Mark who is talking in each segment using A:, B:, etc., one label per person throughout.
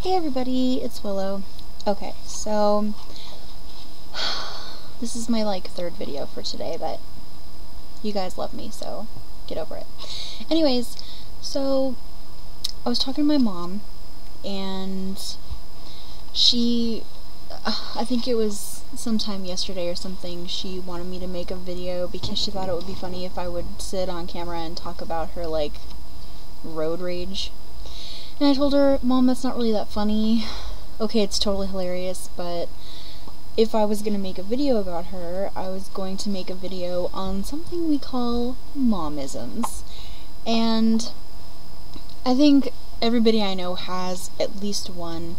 A: Hey everybody, it's Willow. Okay, so this is my third video for today, but you guys love me, so get over it. Anyways, so I was talking to my mom, and she, I think it was sometime yesterday or something, she wanted me to make a video because she thought it would be funny if I would sit on camera and talk about her road rage. And I told her, Mom, that's not really that funny. Okay, it's totally hilarious, but if I was going to make a video about her, I was going to make a video on something we call Momisms. And I think everybody I know has at least one,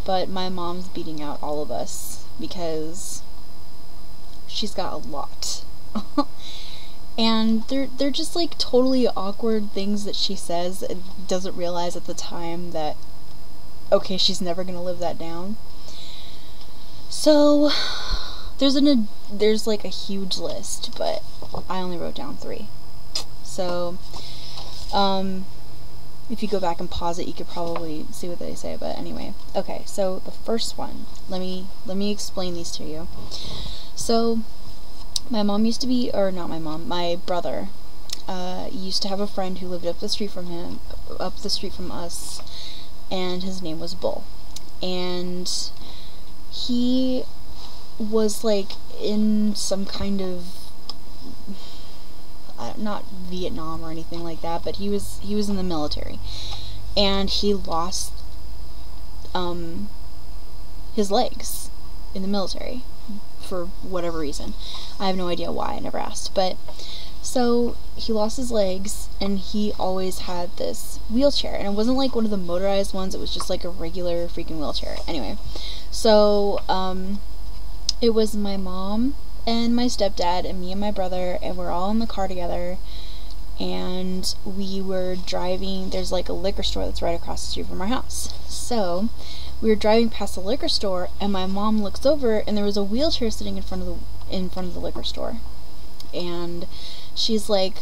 A: but my mom's beating out all of us because she's got a lot. And they're just totally awkward things that she says and doesn't realize at the time that, okay, she's never gonna live that down. So there's a huge list, but I only wrote down 3. So if you go back and pause it, you could probably see what they say. But anyway, okay. So the first one, let me explain these to you. So my mom used to be, or not my mom, my brother used to have a friend who lived up the street from us, and his name was Bull. And he was in some kind of, not Vietnam or anything like that, but he was in the military, and he lost his legs in the military for whatever reason. I have no idea why, I never asked. But so he lost his legs, and he always had this wheelchair, and it wasn't one of the motorized ones, it was just a regular freaking wheelchair. Anyway, so it was my mom and my stepdad and me and my brother, and we're all in the car together, and we were driving. There's a liquor store that's right across the street from our house. So we were driving past the liquor store, and my mom looks over, and there was a wheelchair sitting in front of the liquor store, and she's like,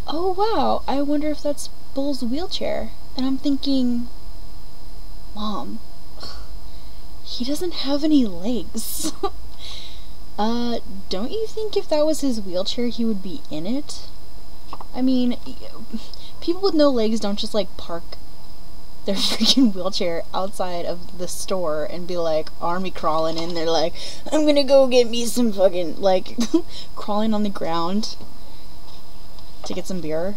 A: "Oh wow, I wonder if that's Bull's wheelchair." And I'm thinking, Mom, he doesn't have any legs. Don't you think if that was his wheelchair, he would be in it? I mean, people with no legs don't just park their freaking wheelchair outside of the store and be army crawling in there I'm gonna go get me some fucking crawling on the ground to get some beer.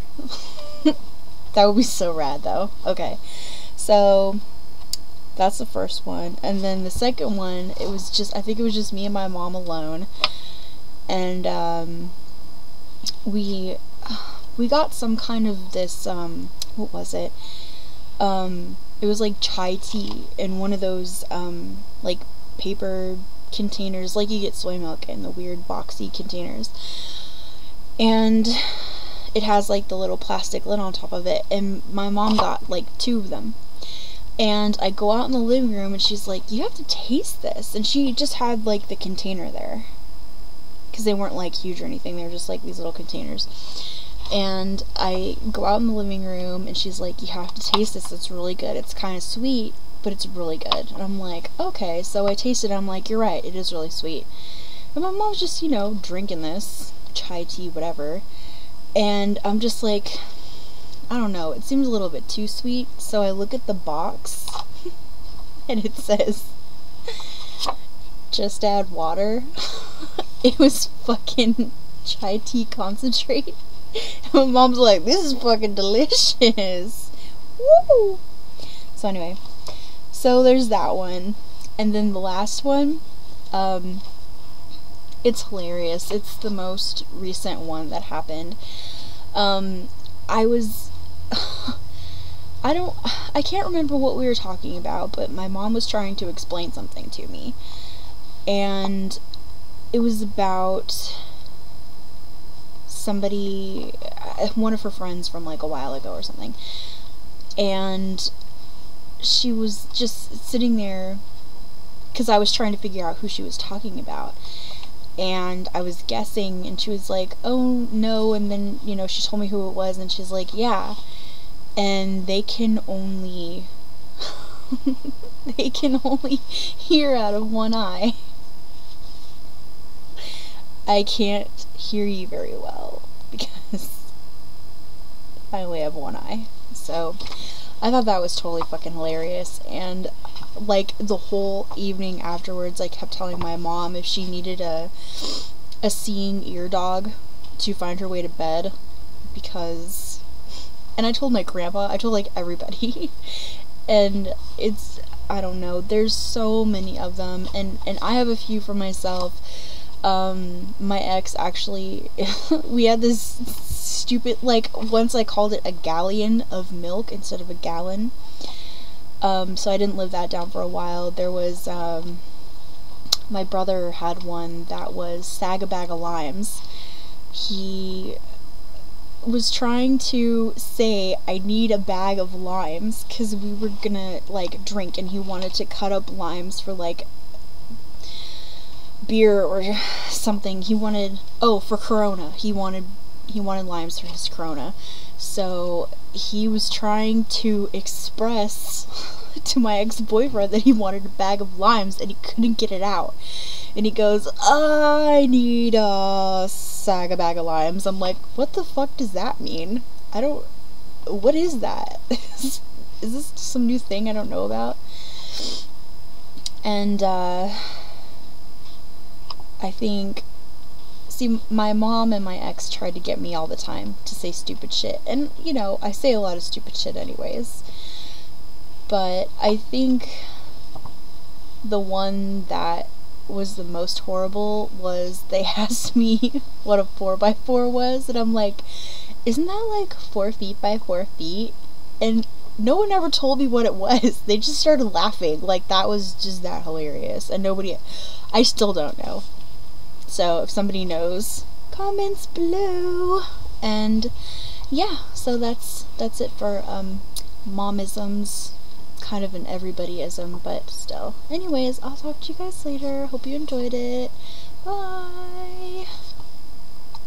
A: That would be so rad though. Okay, so that's the first one. And then the second one, I think it was just me and my mom alone, and we got some kind of this what was it? It was chai tea in one of those paper containers, you get soy milk in the weird boxy containers, and it has the little plastic lid on top of it, and my mom got 2 of them. And I go out in the living room, and she's like, "You have to taste this." And she just had the container there, because they weren't huge or anything, they were just these little containers. And I go out in the living room, and she's like, "You have to taste this, it's really good. It's kind of sweet, but it's really good." And I'm like, okay. So I tasted it, I'm like, "You're right, it is really sweet." And my mom's just, drinking this chai tea, whatever. And I'm just I don't know, it seems a little bit too sweet. So I look at the box, and it says, "Just add water." It was fucking chai tea concentrate. My mom's like, "This is fucking delicious." Woo! So anyway, so there's that one. And then the last one, it's hilarious. It's the most recent one that happened. I can't remember what we were talking about, but my mom was trying to explain something to me, and it was about somebody, one of her friends from a while ago or something, and she was just sitting there because I was trying to figure out who she was talking about, and I was guessing, and she was like, "Oh no," and then she told me who it was, and she's like, "Yeah, and they can only they can only hear out of one eye. I can't hear you very well because I only have one eye. So I thought that was totally fucking hilarious. And like the whole evening afterwards, I kept telling my mom if she needed a seeing ear dog to find her way to bed, because, and I told my grandpa, I told like everybody, and it's, I don't know, there's so many of them, and I have a few for myself. My ex actually, we had this stupid, like, once I called it a galleon of milk instead of a gallon, so I didn't live that down for a while. There was, my brother had one that was Sag a Bag of Limes. He was trying to say, I need a bag of limes, because we were gonna, like, drink, and he wanted to cut up limes for, like, beer or something. He wanted, oh, for Corona. He wanted limes for his Corona. So he was trying to express to my ex-boyfriend that he wanted a bag of limes, and he couldn't get it out. And he goes, I need a Sag a Bag of Limes. I'm like, what the fuck does that mean? What is that? Is this some new thing I don't know about? And, I think, see, my mom and my ex tried to get me all the time to say stupid shit. And, you know, I say a lot of stupid shit anyways. But I think the one that was the most horrible was they asked me what a 4x4 was, and I'm like, isn't that like 4 feet by 4 feet? And no one ever told me what it was. They just started laughing. Like, that was just that hilarious. And I still don't know. So if somebody knows, comments below. And yeah, so that's it for Momisms. Kind of an everybodyism, but still. Anyways, I'll talk to you guys later. Hope you enjoyed it. Bye!